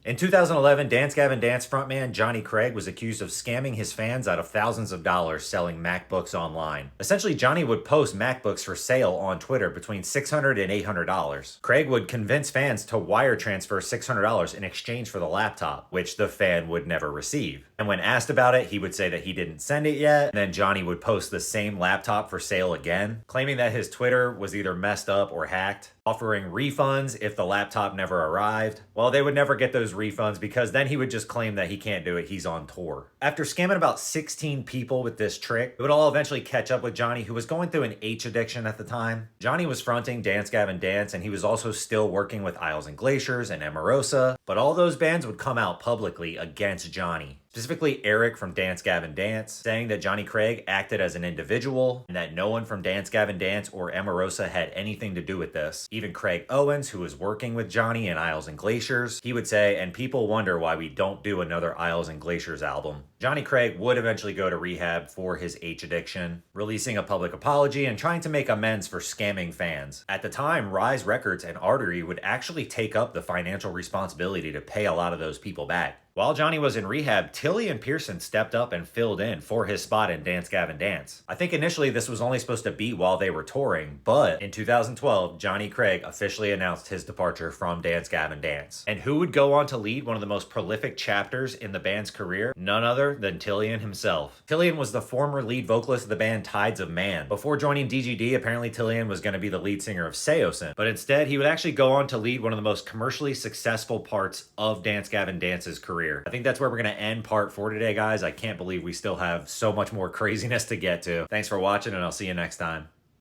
In 2011, Dance Gavin Dance frontman Jonny Craig was accused of scamming his fans out of thousands of dollars selling MacBooks online. Essentially, Jonny would post MacBooks for sale on Twitter between $600 and $800. Craig would convince fans to wire transfer $600 in exchange for the laptop, which the fan would never receive. And when asked about it, he would say that he didn't send it yet, and then Jonny would post the same laptop for sale again, claiming that his Twitter was either messed up or hacked, offering refunds if the laptop never arrived. Well, they would never get those refunds because then he would just claim that he can't do it, he's on tour. After scamming about 16 people with this trick, it would all eventually catch up with Jonny, who was going through an H addiction at the time. Jonny was fronting Dance Gavin Dance, and he was also still working with Isles and Glaciers and Emarosa, but all those bands would come out publicly against Jonny. Specifically Eric from Dance Gavin Dance, saying that Jonny Craig acted as an individual and that no one from Dance Gavin Dance or Emarosa had anything to do with this. Even Craig Owens, who was working with Jonny in Isles and Glaciers, he would say, and people wonder why we don't do another Isles and Glaciers album. Jonny Craig would eventually go to rehab for his H addiction, releasing a public apology and trying to make amends for scamming fans. At the time, Rise Records and Artery would actually take up the financial responsibility to pay a lot of those people back. While Jonny was in rehab, Tilian Pearson stepped up and filled in for his spot in Dance Gavin Dance. I think initially this was only supposed to be while they were touring, but in 2012, Jonny Craig officially announced his departure from Dance Gavin Dance. And who would go on to lead one of the most prolific chapters in the band's career? None other than Tilian himself. Tilian was the former lead vocalist of the band Tides of Man. Before joining DGD, apparently Tilian was going to be the lead singer of Seosin, but instead he would actually go on to lead one of the most commercially successful parts of Dance Gavin Dance's career. I think that's where we're going to end part 4 today, guys. I can't believe we still have so much more craziness to get to. Thanks for watching, and I'll see you next time.